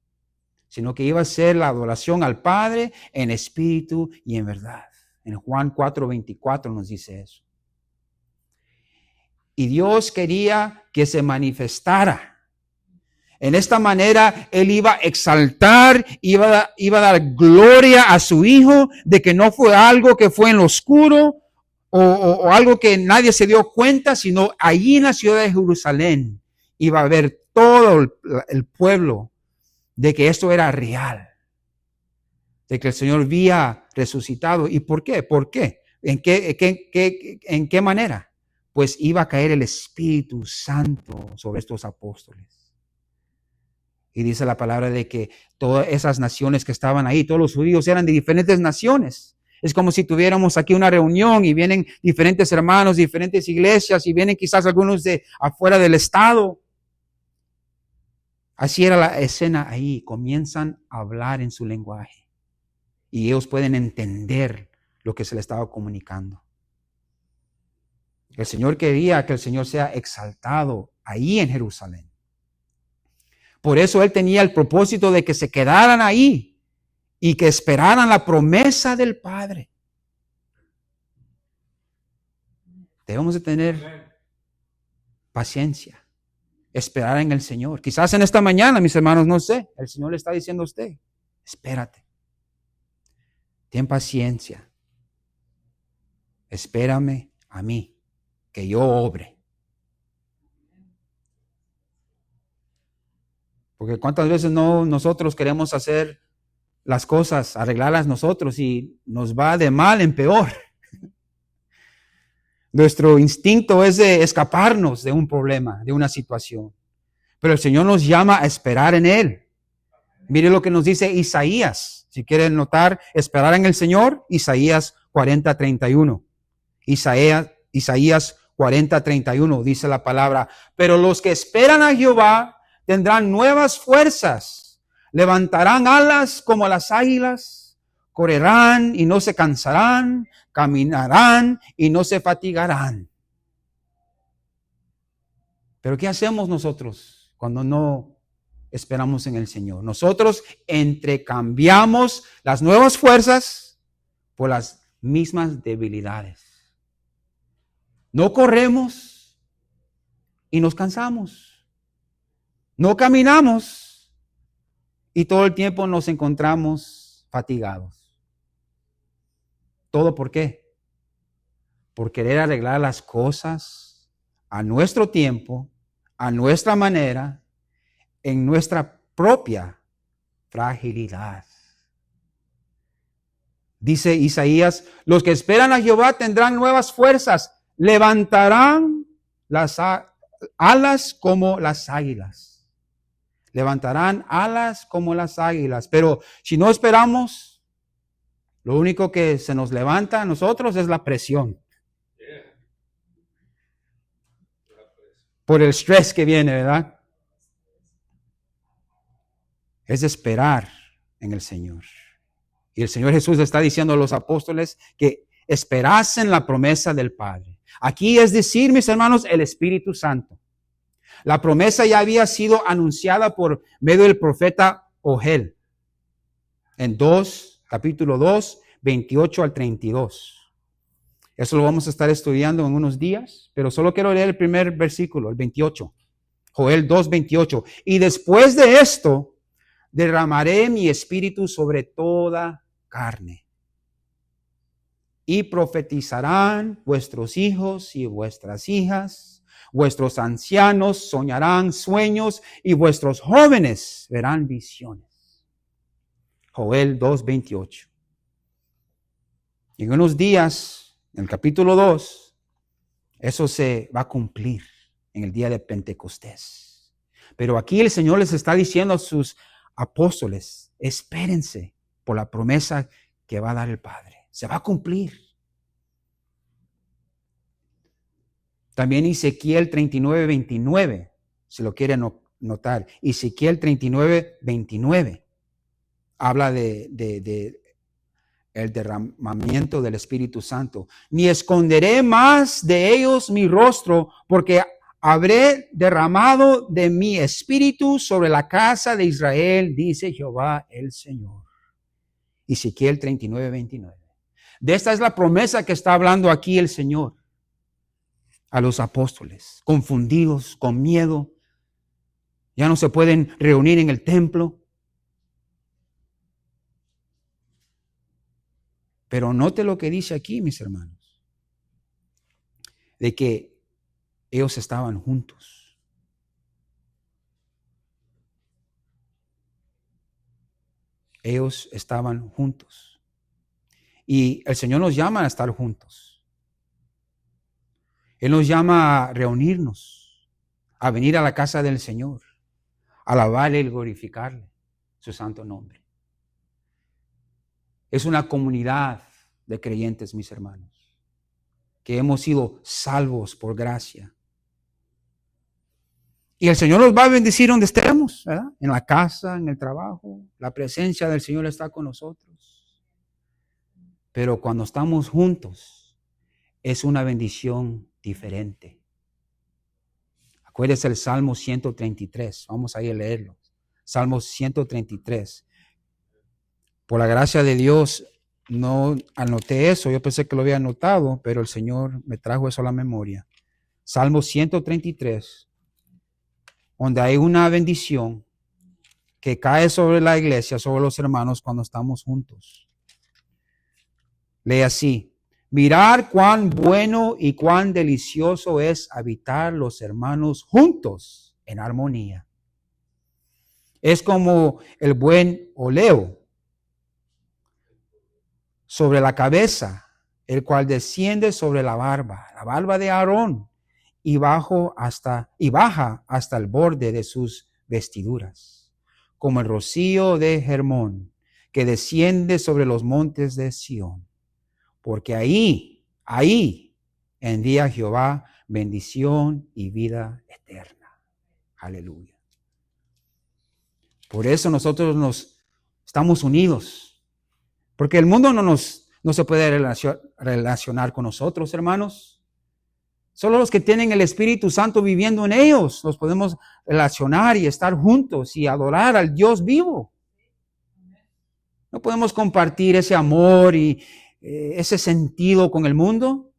sino que iba a ser la adoración al Padre en espíritu y en verdad. En Juan 4:24 nos dice eso. Y Dios quería que se manifestara. En esta manera, Él iba a exaltar, iba a dar gloria a su Hijo, de que no fue algo que fue en lo oscuro o algo que nadie se dio cuenta, sino allí en la ciudad de Jerusalén iba a ver todo el pueblo de que esto era real, de que el Señor había resucitado. ¿Y por qué? ¿Por qué? ¿En qué manera? Pues iba a caer el Espíritu Santo sobre estos apóstoles. Y dice la palabra de que todas esas naciones que estaban ahí, todos los judíos eran de diferentes naciones. Es como si tuviéramos aquí una reunión y vienen diferentes hermanos, diferentes iglesias y vienen quizás algunos de afuera del estado. Así era la escena ahí. Comienzan a hablar en su lenguaje y ellos pueden entender lo que se les estaba comunicando. El Señor quería que el Señor sea exaltado ahí en Jerusalén. Por eso Él tenía el propósito de que se quedaran ahí y que esperaran la promesa del Padre. Debemos de tener paciencia, esperar en el Señor. Quizás en esta mañana, mis hermanos, no sé, el Señor le está diciendo a usted, espérate, ten paciencia, espérame a mí, que yo obre. Porque cuántas veces nosotros queremos hacer las cosas, arreglarlas nosotros y nos va de mal en peor. Nuestro instinto es de escaparnos de un problema, de una situación. Pero el Señor nos llama a esperar en Él. Mire lo que nos dice Isaías. Si quieren notar, esperar en el Señor, Isaías 40:31. Isaías 40:31 dice la palabra. Pero los que esperan a Jehová tendrán nuevas fuerzas. Levantarán alas como las águilas. Correrán y no se cansarán. Caminarán y no se fatigarán. Pero ¿qué hacemos nosotros cuando no esperamos en el Señor? Nosotros entrecambiamos las nuevas fuerzas por las mismas debilidades. No corremos y nos cansamos. No caminamos y todo el tiempo nos encontramos fatigados. ¿Todo por qué? Por querer arreglar las cosas a nuestro tiempo, a nuestra manera, en nuestra propia fragilidad. Dice Isaías, los que esperan a Jehová tendrán nuevas fuerzas, levantarán las alas como las águilas. Levantarán alas como las águilas. Pero si no esperamos, lo único que se nos levanta a nosotros es la presión. Por el estrés que viene, ¿verdad? Es esperar en el Señor. Y el Señor Jesús está diciendo a los apóstoles que esperasen la promesa del Padre. Aquí es decir, mis hermanos, el Espíritu Santo. La promesa ya había sido anunciada por medio del profeta Joel. En capítulo 2, 28 al 32. Eso lo vamos a estar estudiando en unos días, pero solo quiero leer el primer versículo, el 28. Joel 2, 28. Y después de esto, derramaré mi espíritu sobre toda carne. Y profetizarán vuestros hijos y vuestras hijas, vuestros ancianos soñarán sueños y vuestros jóvenes verán visiones. Joel 2, 28. Y en unos días, en el capítulo 2, eso se va a cumplir en el día de Pentecostés. Pero aquí el Señor les está diciendo a sus apóstoles, espérense por la promesa que va a dar el Padre. Se va a cumplir. También Ezequiel 39, 29, si lo quieren notar. Ezequiel 39, 29 habla de el derramamiento del Espíritu Santo. Ni esconderé más de ellos mi rostro, porque habré derramado de mi espíritu sobre la casa de Israel, dice Jehová el Señor. Ezequiel 39, 29. De esta es la promesa que está hablando aquí el Señor a los apóstoles, confundidos, con miedo. Ya no se pueden reunir en el templo. Pero note lo que dice aquí, mis hermanos, de que ellos estaban juntos. Ellos estaban juntos. Y el Señor nos llama a estar juntos. Él nos llama a reunirnos, a venir a la casa del Señor, a alabarle y glorificarle su santo nombre. Es una comunidad de creyentes, mis hermanos, que hemos sido salvos por gracia. Y el Señor nos va a bendecir donde estemos, ¿verdad? En la casa, en el trabajo. La presencia del Señor está con nosotros. Pero cuando estamos juntos, es una bendición diferente. Acuérdese el Salmo 133. Vamos a ir a leerlo. Salmo 133. Por la gracia de Dios, no anoté eso. Yo pensé que lo había anotado, pero el Señor me trajo eso a la memoria. Salmo 133, donde hay una bendición que cae sobre la iglesia, sobre los hermanos cuando estamos juntos. Lee así: mirar cuán bueno y cuán delicioso es habitar los hermanos juntos en armonía. Es como el buen óleo sobre la cabeza, el cual desciende sobre la barba de Aarón, y baja hasta el borde de sus vestiduras, como el rocío de Hermón, que desciende sobre los montes de Sión. Porque ahí envía Jehová bendición y vida eterna. Aleluya. Por eso nosotros nos estamos unidos. Porque el mundo no se puede relacionar con nosotros, hermanos. Solo los que tienen el Espíritu Santo viviendo en ellos nos podemos relacionar y estar juntos y adorar al Dios vivo. No podemos compartir ese amor y ese sentido con el mundo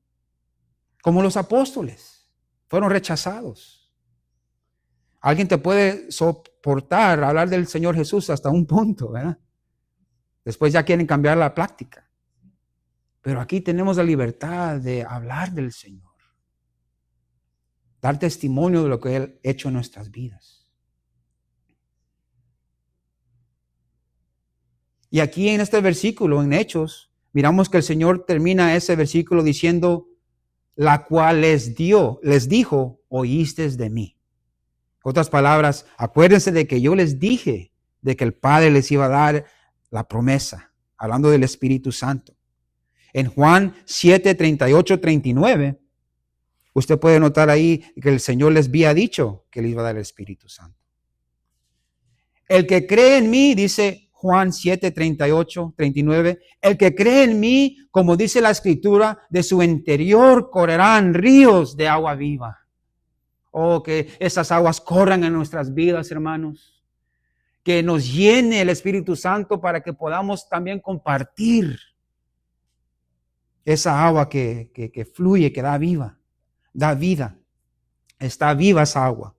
como los apóstoles. Fueron rechazados. Alguien te puede soportar hablar del Señor Jesús hasta un punto, ¿verdad? Después ya quieren cambiar la práctica. Pero aquí tenemos la libertad de hablar del Señor. Dar testimonio de lo que Él ha hecho en nuestras vidas. Y aquí en este versículo, en Hechos, miramos que el Señor termina ese versículo diciendo: la cual les dijo, oísteis de mí. En otras palabras, acuérdense de que yo les dije de que el Padre les iba a dar la promesa, hablando del Espíritu Santo. En Juan 7, 38, 39, usted puede notar ahí que el Señor les había dicho que les iba a dar el Espíritu Santo. El que cree en mí, dice Juan 7, 38, 39, el que cree en mí, como dice la Escritura, de su interior correrán ríos de agua viva. Oh, que esas aguas corran en nuestras vidas, hermanos. Que nos llene el Espíritu Santo para que podamos también compartir esa agua que fluye, que da vida. Está viva esa agua.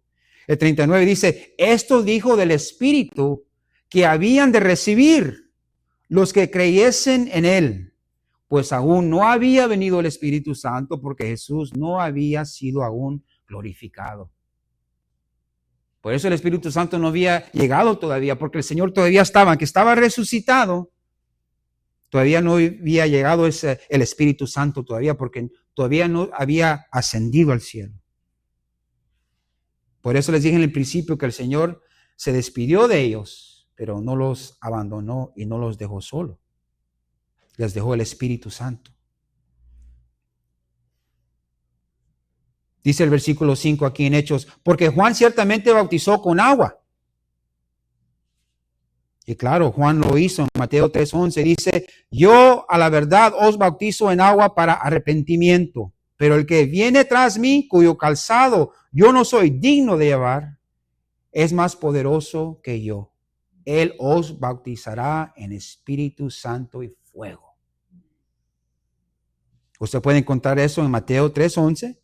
El 39 dice: esto dijo del Espíritu que habían de recibir los que creyesen en Él, pues aún no había venido el Espíritu Santo, porque Jesús no había sido aún glorificado. Por eso el Espíritu Santo no había llegado todavía, porque el Señor todavía estaba, que estaba resucitado. Todavía no había llegado el Espíritu Santo todavía, porque todavía no había ascendido al cielo. Por eso les dije en el principio que el Señor se despidió de ellos, pero no los abandonó y no los dejó solos. Les dejó el Espíritu Santo. Dice el versículo 5 aquí en Hechos: porque Juan ciertamente bautizó con agua. Y claro, Juan lo hizo en Mateo 3:11. Dice: yo a la verdad os bautizo en agua para arrepentimiento, pero el que viene tras mí, cuyo calzado yo no soy digno de llevar, es más poderoso que yo. Él os bautizará en Espíritu Santo y fuego. Usted puede encontrar eso en Mateo 3:11,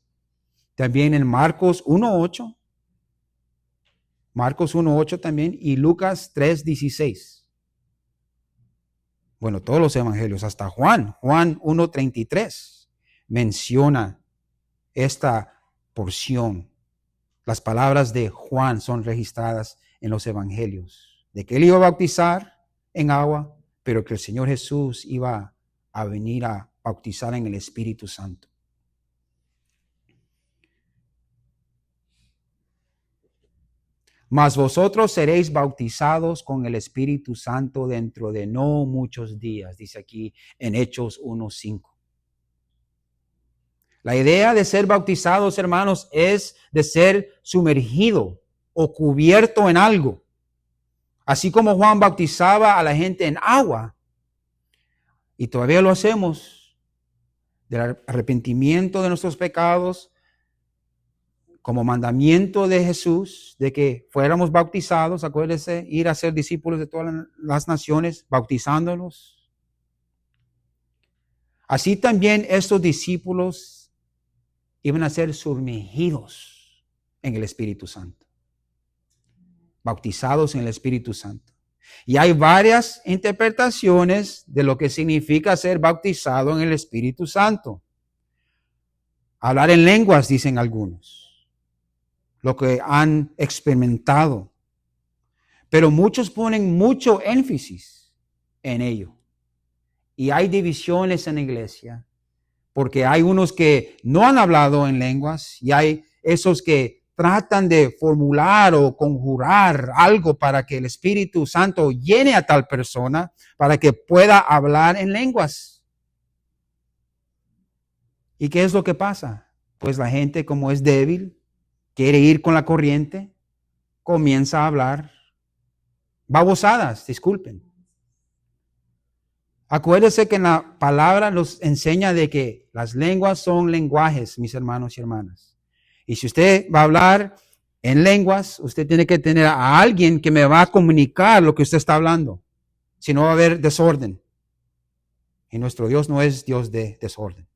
también en Marcos 1:8. Marcos 1:8 también, y Lucas 3:16. Bueno, todos los evangelios, hasta Juan 1:33 menciona esta porción. Las palabras de Juan son registradas en los evangelios, de que él iba a bautizar en agua, pero que el Señor Jesús iba a venir a bautizar en el Espíritu Santo. Mas vosotros seréis bautizados con el Espíritu Santo dentro de no muchos días, dice aquí en Hechos 1:5. La idea de ser bautizados, hermanos, es de ser sumergido o cubierto en algo. Así como Juan bautizaba a la gente en agua, y todavía lo hacemos, del arrepentimiento de nuestros pecados, como mandamiento de Jesús, de que fuéramos bautizados, acuérdense, ir a ser discípulos de todas las naciones, bautizándolos. Así también estos discípulos iban a ser sumergidos en el Espíritu Santo, bautizados en el Espíritu Santo. Y hay varias interpretaciones de lo que significa ser bautizado en el Espíritu Santo. Hablar en lenguas, dicen algunos, lo que han experimentado. Pero muchos ponen mucho énfasis en ello. Y hay divisiones en la iglesia, porque hay unos que no han hablado en lenguas y hay esos que tratan de formular o conjurar algo para que el Espíritu Santo llene a tal persona para que pueda hablar en lenguas. ¿Y qué es lo que pasa? Pues la gente, como es débil, quiere ir con la corriente, comienza a hablar babosadas, disculpen. Acuérdense que en la palabra nos enseña de que las lenguas son lenguajes, mis hermanos y hermanas. Y si usted va a hablar en lenguas, usted tiene que tener a alguien que me va a comunicar lo que usted está hablando. Si no va a haber desorden. Y nuestro Dios no es Dios de desorden.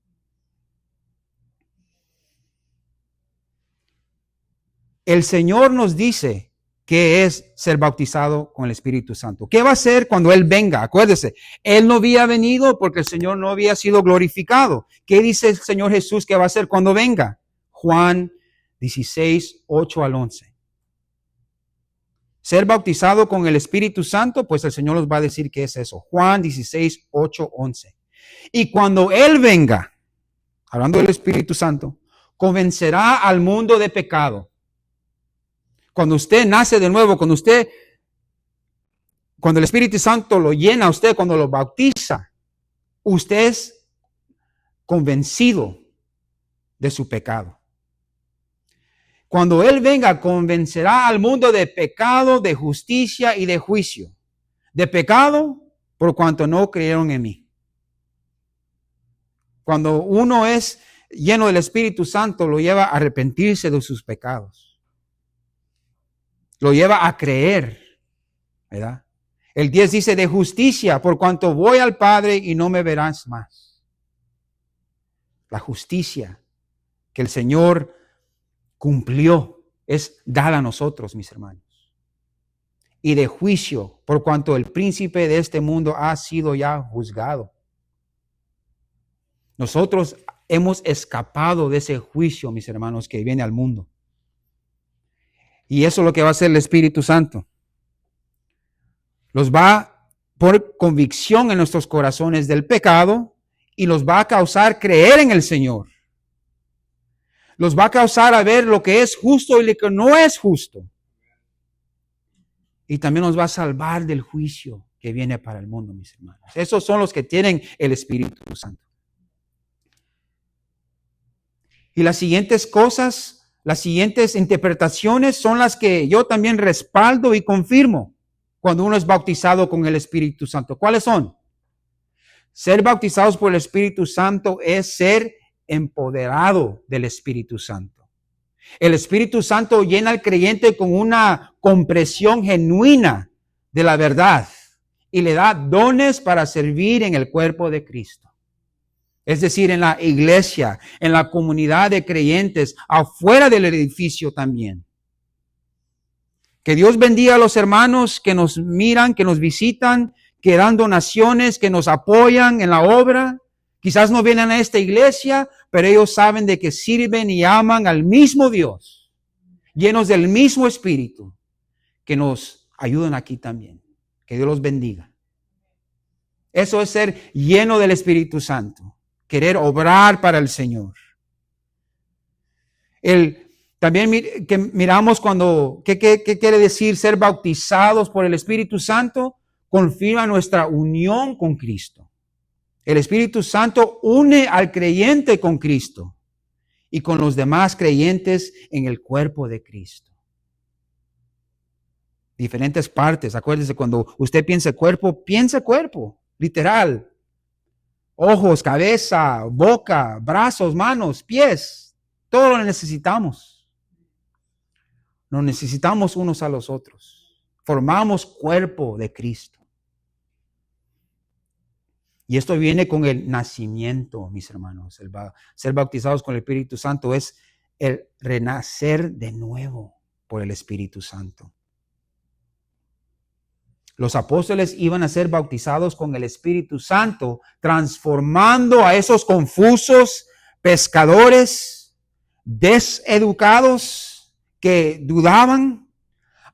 El Señor nos dice que es ser bautizado con el Espíritu Santo. ¿Qué va a hacer cuando Él venga? Acuérdese, Él no había venido porque el Señor no había sido glorificado. ¿Qué dice el Señor Jesús que va a hacer cuando venga? Juan 16, 8 al 11. Ser bautizado con el Espíritu Santo, pues el Señor nos va a decir qué es eso. Juan 16, 8, 11. Y cuando Él venga, hablando del Espíritu Santo, convencerá al mundo de pecado. Cuando usted nace de nuevo, cuando el Espíritu Santo lo llena a usted, cuando lo bautiza, usted es convencido de su pecado. Cuando Él venga, convencerá al mundo de pecado, de justicia y de juicio. De pecado, por cuanto no creyeron en mí. Cuando uno es lleno del Espíritu Santo, lo lleva a arrepentirse de sus pecados. Lo lleva a creer, ¿verdad? El 10 dice de justicia, por cuanto voy al Padre y no me verás más. La justicia que el Señor cumplió es dada a nosotros, mis hermanos. Y de juicio, por cuanto el príncipe de este mundo ha sido ya juzgado. Nosotros hemos escapado de ese juicio, mis hermanos, que viene al mundo. Y eso es lo que va a hacer el Espíritu Santo. Los va por convicción en nuestros corazones del pecado y los va a causar creer en el Señor. Los va a causar a ver lo que es justo y lo que no es justo. Y también nos va a salvar del juicio que viene para el mundo, mis hermanos. Esos son los que tienen el Espíritu Santo. Y las siguientes cosas, las siguientes interpretaciones son las que yo también respaldo y confirmo cuando uno es bautizado con el Espíritu Santo. ¿Cuáles son? Ser bautizados por el Espíritu Santo es ser empoderado del Espíritu Santo. El Espíritu Santo llena al creyente con una compresión genuina de la verdad y le da dones para servir en el cuerpo de Cristo. Es decir, en la iglesia, en la comunidad de creyentes, afuera del edificio también. Que Dios bendiga a los hermanos que nos miran, que nos visitan, que dan donaciones, que nos apoyan en la obra. Quizás no vienen a esta iglesia, pero ellos saben de que sirven y aman al mismo Dios, llenos del mismo Espíritu, que nos ayudan aquí también. Que Dios los bendiga. Eso es ser lleno del Espíritu Santo. Querer obrar para el Señor. También que miramos ¿qué quiere decir ser bautizados por el Espíritu Santo? Confirma nuestra unión con Cristo. El Espíritu Santo une al creyente con Cristo y con los demás creyentes en el cuerpo de Cristo. Diferentes partes. Acuérdese, cuando usted piensa cuerpo, literal. Ojos, cabeza, boca, brazos, manos, pies. Todo lo necesitamos. Nos necesitamos unos a los otros. Formamos cuerpo de Cristo. Y esto viene con el nacimiento, mis hermanos. Ser bautizados con el Espíritu Santo es el renacer de nuevo por el Espíritu Santo. Los apóstoles iban a ser bautizados con el Espíritu Santo, transformando a esos confusos pescadores, deseducados, que dudaban,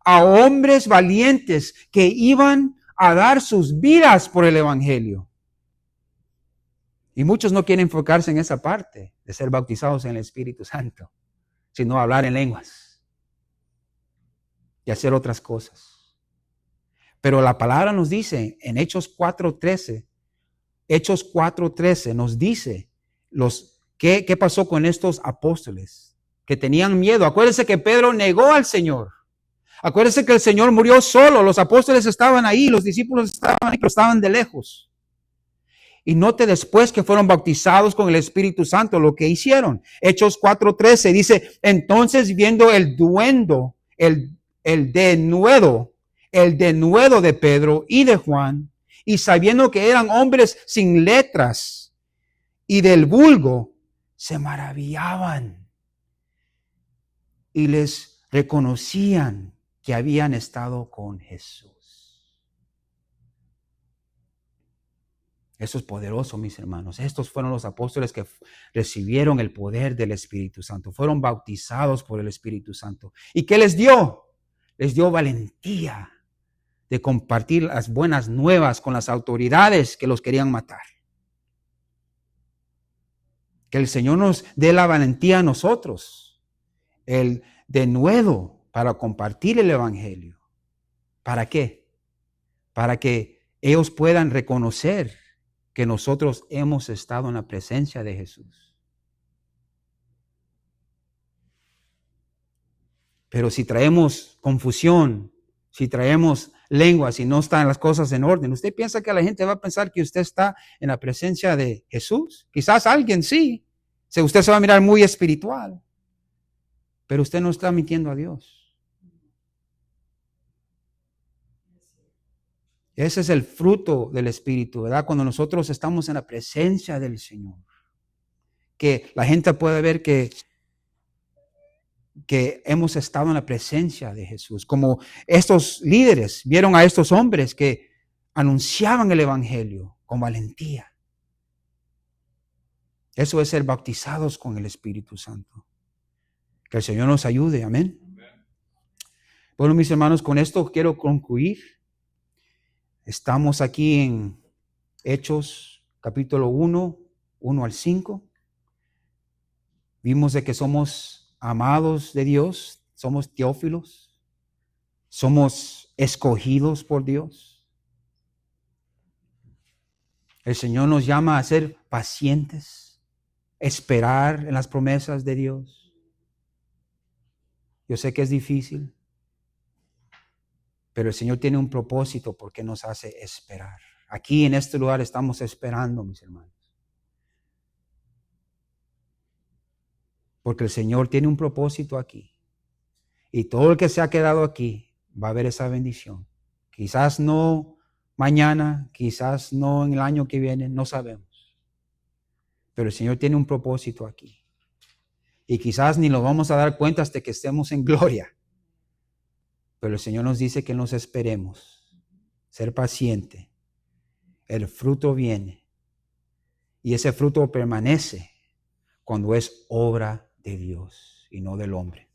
a hombres valientes que iban a dar sus vidas por el Evangelio. Y muchos no quieren enfocarse en esa parte de ser bautizados en el Espíritu Santo, sino hablar en lenguas y hacer otras cosas. Pero la palabra nos dice en Hechos 4:13 nos dice qué pasó con estos apóstoles que tenían miedo. Acuérdense que Pedro negó al Señor. Acuérdense que el Señor murió solo. Los apóstoles estaban ahí, los discípulos estaban ahí, pero estaban de lejos. Y note después que fueron bautizados con el Espíritu Santo lo que hicieron. Hechos 4:13 dice, entonces viendo el denuedo de Pedro y de Juan, y sabiendo que eran hombres sin letras y del vulgo, se maravillaban y les reconocían que habían estado con Jesús. Eso es poderoso, mis hermanos. Estos fueron los apóstoles que recibieron el poder del Espíritu Santo. Fueron bautizados por el Espíritu Santo. ¿Y qué les dio? Les dio valentía de compartir las buenas nuevas con las autoridades que los querían matar. Que el Señor nos dé la valentía a nosotros, el denuedo para compartir el Evangelio. ¿Para qué? Para que ellos puedan reconocer que nosotros hemos estado en la presencia de Jesús. Pero si traemos confusión, si traemos lenguas y no están las cosas en orden, ¿usted piensa que la gente va a pensar que usted está en la presencia de Jesús? Quizás alguien sí. Usted se va a mirar muy espiritual, pero usted no está mintiendo a Dios. Ese es el fruto del Espíritu, ¿verdad? Cuando nosotros estamos en la presencia del Señor. Que la gente puede ver que hemos estado en la presencia de Jesús. Como estos líderes vieron a estos hombres que anunciaban el Evangelio con valentía. Eso es ser bautizados con el Espíritu Santo. Que el Señor nos ayude, amén. Bueno, mis hermanos, con esto quiero concluir. Estamos aquí en Hechos capítulo 1, 1 al 5. Vimos de que somos amados de Dios, somos teófilos, somos escogidos por Dios. El Señor nos llama a ser pacientes, esperar en las promesas de Dios. Yo sé que es difícil, pero el Señor tiene un propósito porque nos hace esperar. Aquí en este lugar estamos esperando, mis hermanos. Porque el Señor tiene un propósito aquí. Y todo el que se ha quedado aquí va a ver esa bendición. Quizás no mañana, quizás no en el año que viene, no sabemos. Pero el Señor tiene un propósito aquí. Y quizás ni nos vamos a dar cuenta hasta que estemos en gloria. Pero el Señor nos dice que nos esperemos, ser paciente. El fruto viene y ese fruto permanece cuando es obra de Dios y no del hombre.